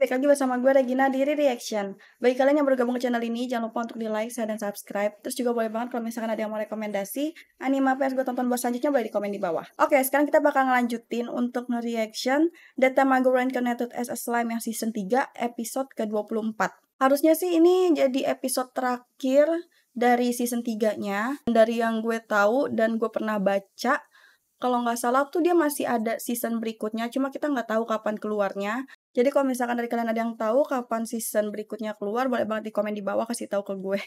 Balik lagi bersama gue Regina di Reaction. Bagi kalian yang baru gabung ke channel ini, jangan lupa untuk di like, share, dan subscribe. Terus juga boleh banget kalau misalkan ada yang mau rekomendasi anime apa yang gue tonton buat selanjutnya, boleh di komen di bawah. Oke, sekarang kita bakal ngelanjutin untuk nge-reaction The Tamago Reincarnated as a Slime yang season 3 episode ke-24. Harusnya sih ini jadi episode terakhir dari season 3-nya. Dari yang gue tahu dan gue pernah baca, kalau nggak salah tuh dia masih ada season berikutnya, cuma kita nggak tahu kapan keluarnya. Jadi kalau misalkan dari kalian ada yang tahu kapan season berikutnya keluar, boleh banget di komen di bawah kasih tahu ke gue.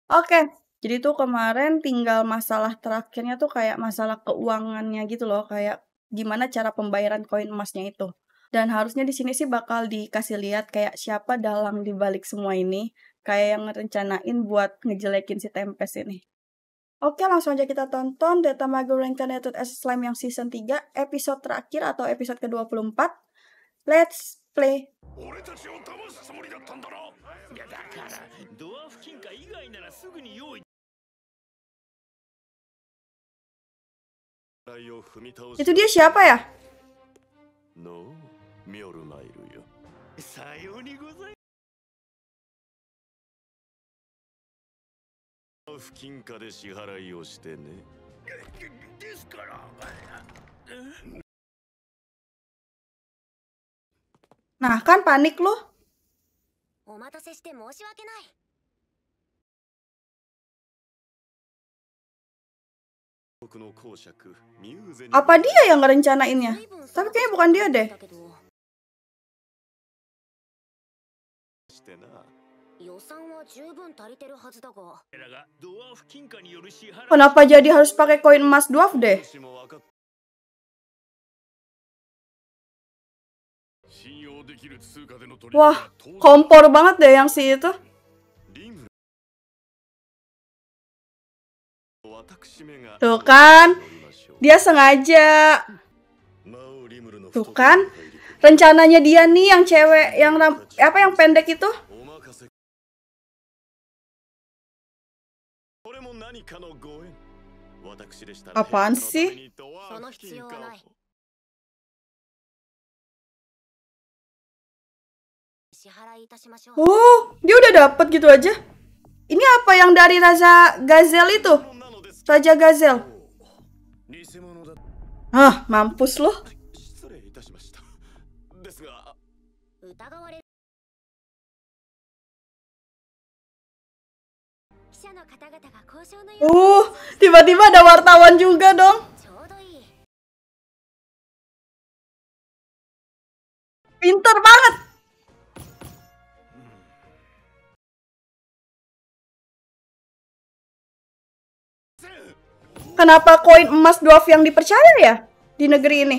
Oke, jadi tuh kemarin tinggal masalah terakhirnya tuh kayak masalah keuangannya gitu loh, kayak gimana cara pembayaran koin emasnya itu. Dan harusnya di sini sih bakal dikasih lihat kayak siapa dalang dibalik semua ini, kayak yang ngerencanain buat ngejelekin si Tempest ini. Oke, langsung aja kita tonton The Tamago Reincarnated as a Slime yang season 3, episode terakhir atau episode ke-24. Let's play. Itu dia siapa ya? Nah, kan panik lu. Apa dia yang ngerencanainnya? Tapi kayaknya bukan dia deh. Kenapa jadi harus pakai koin emas dwarf deh? Wah, kompor banget deh yang si itu. Tuh kan, dia sengaja. Tuh kan, rencananya dia nih yang cewek, yang apa yang pendek itu. Apaan sih? Dia udah dapet gitu aja. Ini apa yang dari Raja Gazel itu? Raja Gazel. Mampus loh. Tiba-tiba ada wartawan juga dong. Pinter banget. Kenapa koin emas dwarf yang dipercaya ya di negeri ini?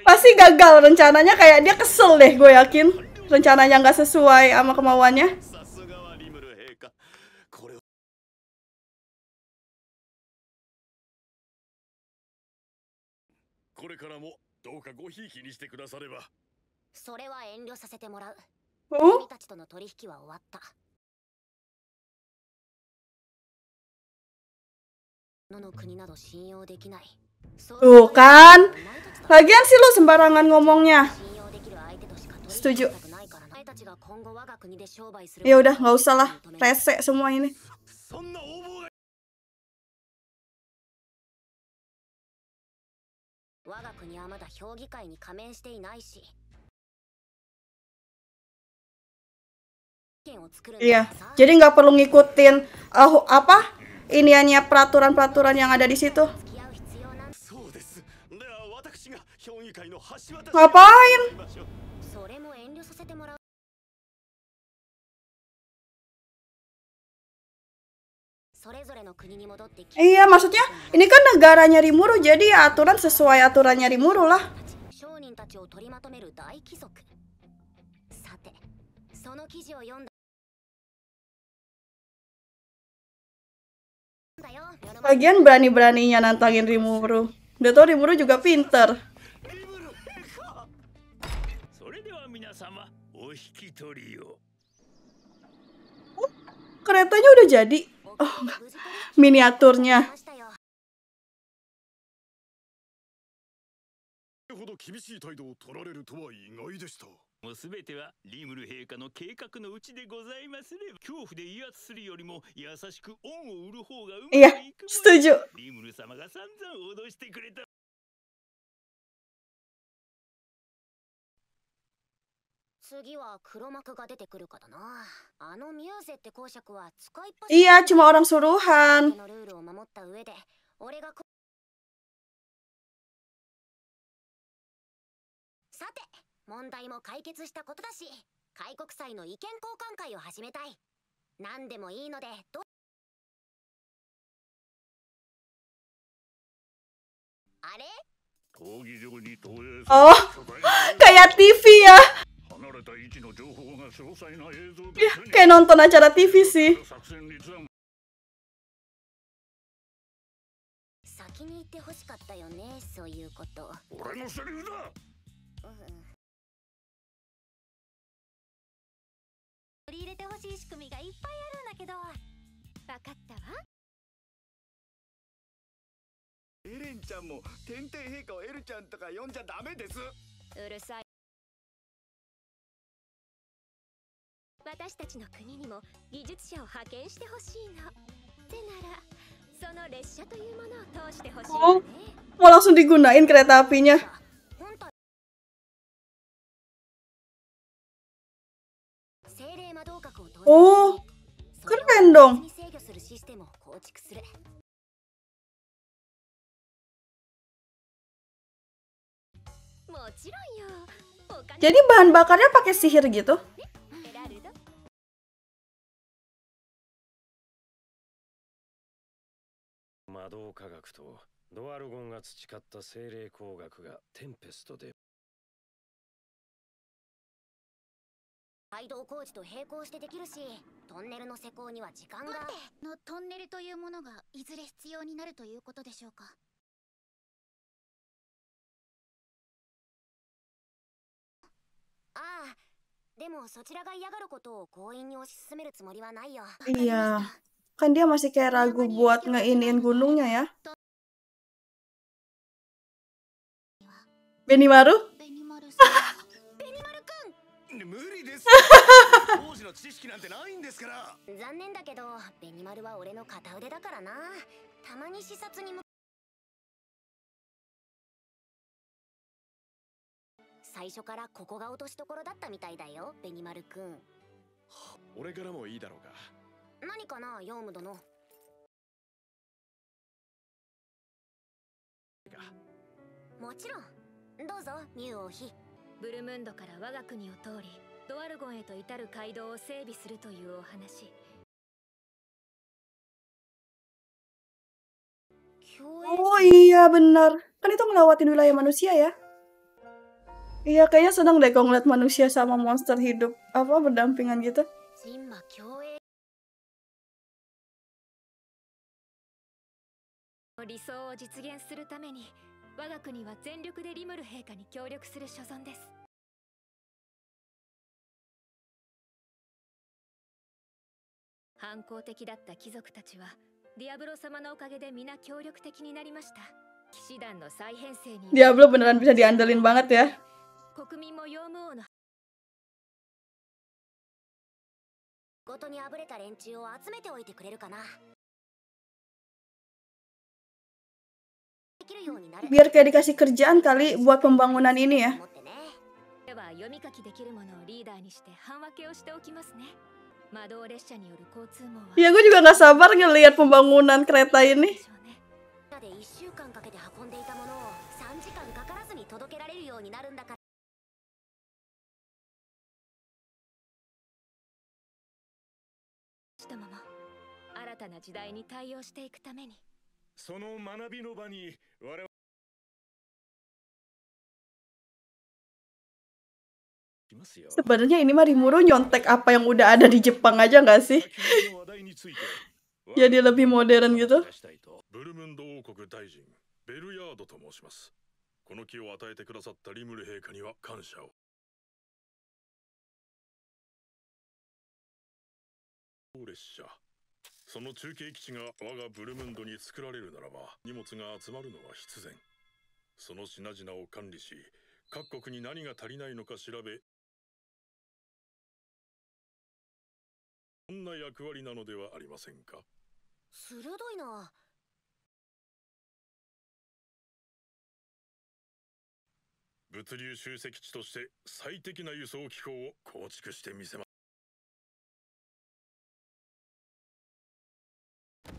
Pasti gagal rencananya, kayak dia kesel deh, gue yakin. Rencananya nggak sesuai sama kemauannya. Tuh kan, lagian sih lu sembarangan ngomongnya. Setuju. Ya udah, nggak usah lah, rese semua ini. Iya, jadi nggak perlu ngikutin apa iniannya peraturan-peraturan yang ada di situ. Ngapain? Iya, maksudnya ini kan negaranya Rimuru, jadi ya aturan sesuai aturannya Rimuru lah. Lagian berani-beraninya nantangin Rimuru. Udah tau Rimuru juga pinter. Keretanya udah jadi. Miniaturnya. 厳しい態度を取られるとは意外でした。もうすべてはリムル陛下の計画のうちでございますれば、恐怖で威圧するよりも優しく恩を売る方がうまくい Iya, くもの。 setuju. リムル様が散々脅してくれた。次は黒幕が出てくるかだな。あのミューゼって公爵は使いっ走り Iya, cuma orang suruhan. のルールを守った上で俺がさて問題も解決したことだし、開国祭の意見交換会を始めたい。何でもいいのであれ 闘技場に投影 Oh, kayak TV ya. 離れた位置の情報が詳細な映像 Ya, kayak nonton acara TV sih. 作戦立案。先に言ってほしかったよね、そういうこと。俺のセリフだ。取り入れてほしい仕組みがいっぱいあるんだけど。分かったわ。エレンちゃんも天帝陛下をエルちゃんとか呼んじゃダメです。うるさい。私たちの国にも技術者を派遣してほしいの。ってならその列車というものを通してほしいわね。Mau langsung digunain kereta apinya. Oh, keren dong. Jadi bahan bakarnya pakai sihir gitu? Mado 科学とドワルゴンが培った精霊工学がテンペストで街道工事と並行してできるし、トンネルの施工には時間が。のトンネルというものがいずれ必要になるということでしょうか。ああ、でもそちらが嫌がることを強引に推し進めるつもりはないよ。Iya, kan dia masih kayak ragu buat ngeiniin gunungnya ya. Benimaru? 無理です。当時の知識なんてないんですから。残念だけど、ベニマルは俺の片腕だからな。たまに視察に最初からここが落としどころだったみたいだよ、ベニマルくん。俺からもいいだろうか。何かな、ヨウム殿。もちろん。どうぞ、ミュウ王妃。ブルムンドから我が国を通りドワルゴンへと至る街道を整備するというお話。 Oh iya benar, kan itu ngelewatin wilayah manusia ya. Iya kayaknya senang deh kalau ngeliat manusia sama monster hidup apa berdampingan gitu. 理想を実現するために我が国は全力でリムル陛下に協力する所存です。反抗的だった貴族たちはディアブロ様のおかげで皆協力的になりました。騎士団の再編成に Diablo beneran bisa diandelin banget ya. 国民もヨウム王のごとにあぶれた連中を集めておいてくれるかな。 Biar kayak dikasih kerjaan kali buat pembangunan ini ya. Ya gue juga gak sabar ngeliat pembangunan kereta ini. Sebenarnya ini mah Rimuru nyontek apa yang udah ada di Jepang aja nggak sih? Jadi lebih modern gitu. ブルムンド王国大臣ベルヤードと申します。この木を与えてくださったリムル陛下には感謝を。列車。その中継基地が我がブルムンドに作られるならば荷物が集まるのは必然。その品々を管理し各国に何が足りないのか調べ、そんな役割なのではありませんか。鋭いな。物流集積地として最適な輸送機構を構築してみせます。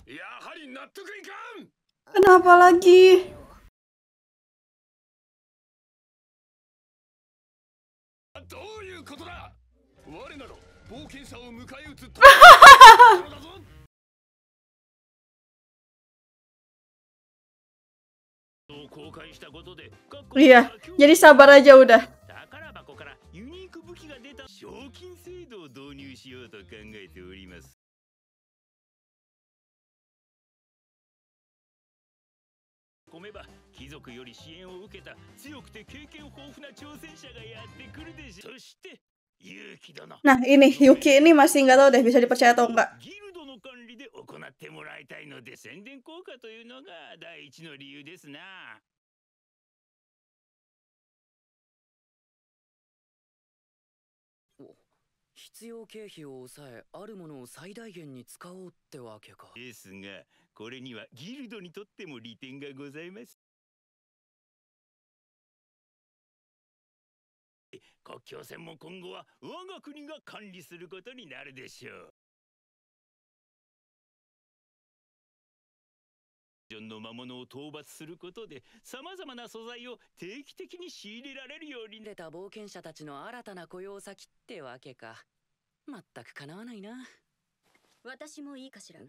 やはり納得いかん。 Kenapa lagi? どういうことだ。我など冒険者を迎え撃つと公開したことで各国 Iya, jadi sabar aja udah. 宝箱からユニーク武器が出た賞金制度を導入しようと考えております。込めば貴族より支援を受けた強くて経験豊富な挑戦者がやってくるでしょう。そして勇気殿。 Nah ini Yuki ini masih nggak tahu deh bisa dipercaya atau enggak. ギルドの管理で行ってもらいたいので宣伝効果というのが第一の理由ですな。必要経費を抑え、あるものを最大限に使おうってわけか。ですが、これにはギルドにとっても利点がございます。国境線も今後は我が国が管理することになるでしょう。ジョンの魔物を討伐することで様々な素材を定期的に仕入れられるように。出た冒険者たちの新たな雇用先ってわけか。全くかなわないな。私もいいかしら。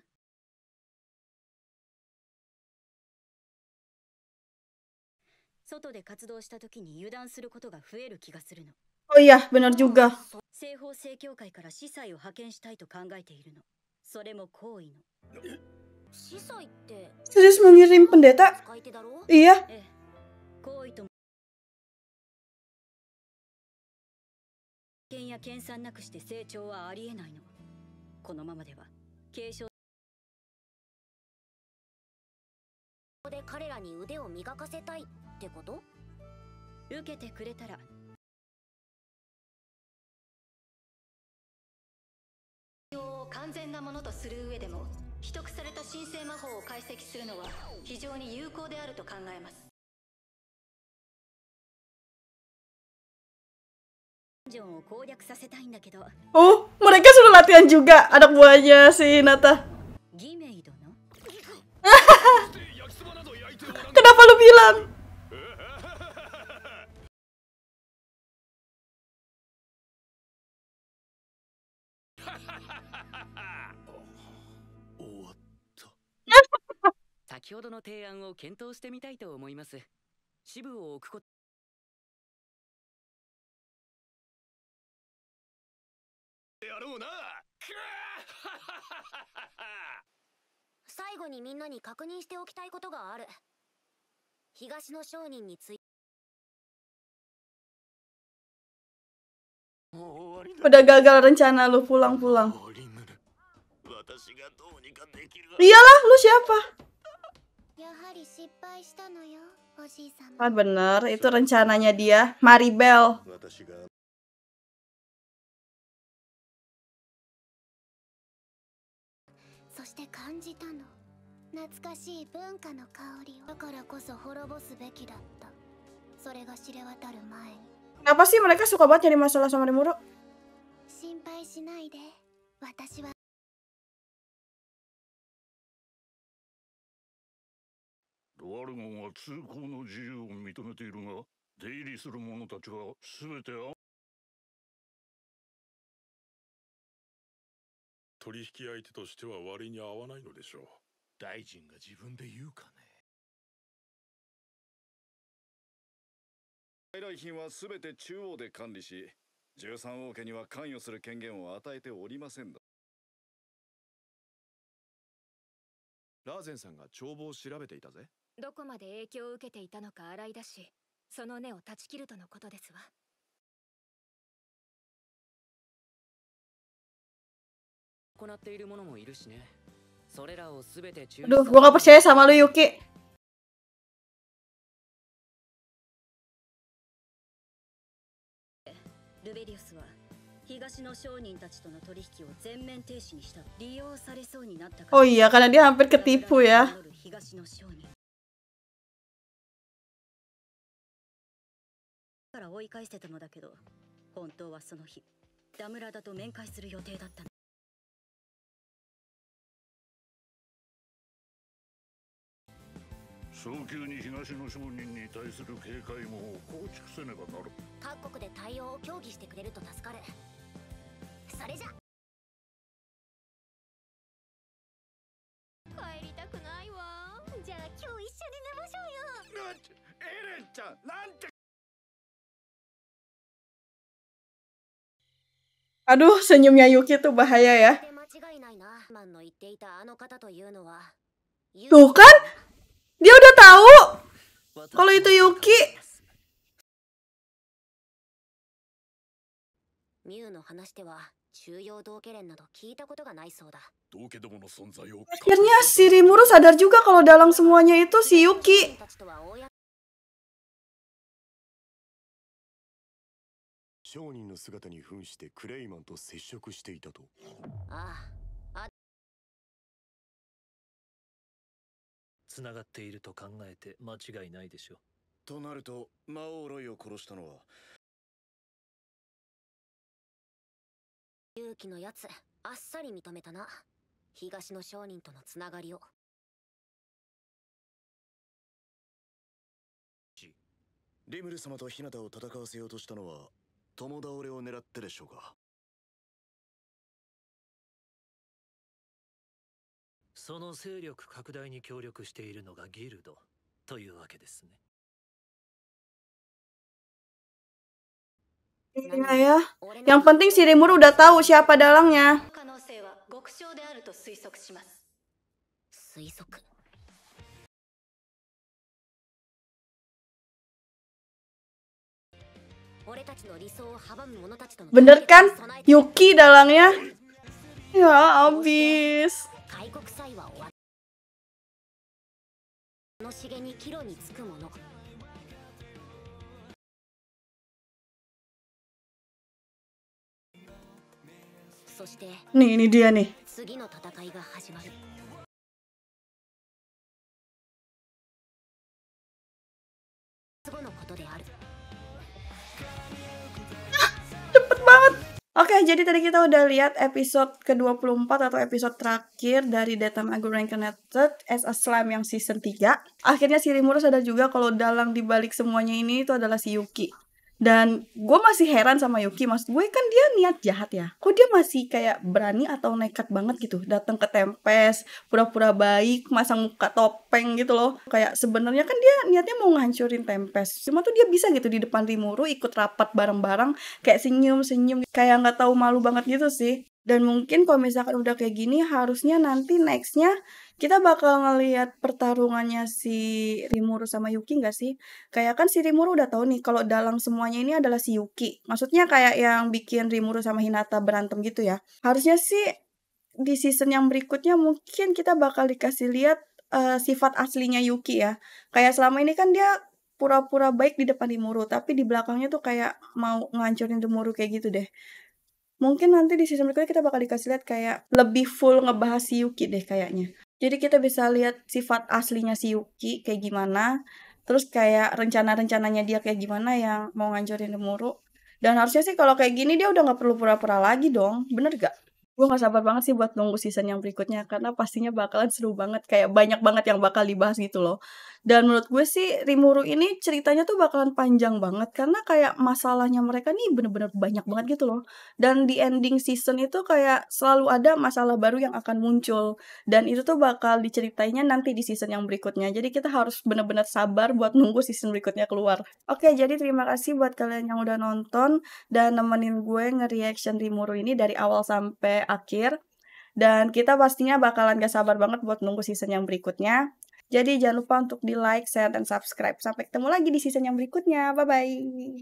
外で活動した時に油断することが増える気がするの。Oh iya, benar juga. 西方正教会から司祭を派遣したいと考えているの。それも行為の。司祭って Serius mengirim pendeta? 使い手だろ。 Iya. ええ、行為と権や研鑽なくして成長はありえないの。このままでは継承。ここで彼らに腕を磨かせたいってこと？受けてくれたら。完全なものとする上でも秘匿された神聖魔法を解析するのは非常に有効であると考えます。ジョンを攻略させたいんだけど。 Oh, mereka sudah latihan juga anak buahnya si Nata. ギメイ殿。 Kenapa lu bilang? 終わった。先ほどの提案を検討してみたいと思います。支部を置くこと。やろうな。最後にみんなに確認しておきたいことがある。東の商人について Udah gagal rencana lu pulang-pulang. Iyalah, lu siapa? Kan bener, itu rencananya dia, Maribel. Kenapa sih mereka suka banget nyari masalah sama Rimuru? 心配しないで。私は ドワルゴンは通行の自由を認めているが、出入りする者たちは全て取引相手としては割に合わないのでしょう。大臣が自分で言うかね。傀儡品は全て中央で管理し、13王家には関与する権限を与えておりません。ラーゼンさんが帳簿を調べていたぜ。どこまで影響を受けていたのか洗い出し、その根を断ち切るとのことですわ。行っている者もいるしね。それらを全て中 Aduh, gua gak percaya sama lu, Yuki. Oh iya, karena dia hampir ketipu ya. から追い返してたのだけど、本当はその日、ダムラダと面会する予定だったの。早急に東の商人に対する警戒網を構築せねばなる。各国で対応を協議してくれると助かる。それじゃ帰りたくないわ。じゃあ今日一緒に寝ましょうよ。エレンちゃん、なんて。 Aduh, senyumnya Yuki tuh bahaya ya. Tuh kan? Dia udah tahu kalau itu Yuki. Akhirnya si Rimuru sadar juga kalau dalam semuanya itu si Yuki. Rimuru 様と日向を戦わせようとしたのは共倒れを狙ってでしょうか。その勢力拡大に協力しているのがギルドというわけですね。Iya ya. Yang penting si Rimuru udah tahu siapa dalangnya. Bener kan? Yuki dalangnya. Ya abis. Nih, ini dia nih. Cepet banget. Oke, jadi tadi kita udah lihat episode ke-24 atau episode terakhir dari Datamago Reincarnated as a Slime yang season 3. Akhirnya si Rimuru sadar juga kalau dalang dibalik semuanya ini itu adalah si Yuki. Dan gue masih heran sama Yuki, maksud gue kan dia niat jahat ya. Kok dia masih kayak berani atau nekat banget gitu datang ke Tempest, pura-pura baik, masang muka topeng gitu loh. Kayak sebenarnya kan dia niatnya mau ngancurin Tempest. Cuma tuh dia bisa gitu di depan Rimuru ikut rapat bareng-bareng, kayak senyum-senyum, kayak nggak tahu malu banget gitu sih. Dan mungkin kalau misalkan udah kayak gini, harusnya nanti nextnya kita bakal ngelihat pertarungannya si Rimuru sama Yuki nggak sih? Kayak kan si Rimuru udah tahu nih kalau dalang semuanya ini adalah si Yuki. Maksudnya kayak yang bikin Rimuru sama Hinata berantem gitu ya. Harusnya sih di season yang berikutnya mungkin kita bakal dikasih lihat sifat aslinya Yuki ya. Kayak selama ini kan dia pura-pura baik di depan Rimuru, tapi di belakangnya tuh kayak mau ngancurin Rimuru kayak gitu deh. Mungkin nanti di season berikutnya kita bakal dikasih lihat kayak lebih full ngebahas si Yuki deh kayaknya. Jadi kita bisa lihat sifat aslinya si Yuki kayak gimana. Terus kayak rencana-rencananya dia kayak gimana yang mau ngancurin Rimuru. Dan harusnya sih kalau kayak gini dia udah gak perlu pura-pura lagi dong. Bener gak? Gue gak sabar banget sih buat nunggu season yang berikutnya. Karena pastinya bakalan seru banget. Kayak banyak banget yang bakal dibahas gitu loh. Dan menurut gue sih Rimuru ini ceritanya tuh bakalan panjang banget. Karena kayak masalahnya mereka nih bener-bener banyak banget gitu loh. Dan di ending season itu kayak selalu ada masalah baru yang akan muncul. Dan itu tuh bakal diceritainnya nanti di season yang berikutnya. Jadi kita harus bener-bener sabar buat nunggu season berikutnya keluar. Oke, jadi terima kasih buat kalian yang udah nonton. Dan nemenin gue nge-reaction Rimuru ini dari awal sampai akhir. Dan kita pastinya bakalan gak sabar banget buat nunggu season yang berikutnya. Jadi jangan lupa untuk di like, share, dan subscribe. Sampai ketemu lagi di season yang berikutnya. Bye-bye.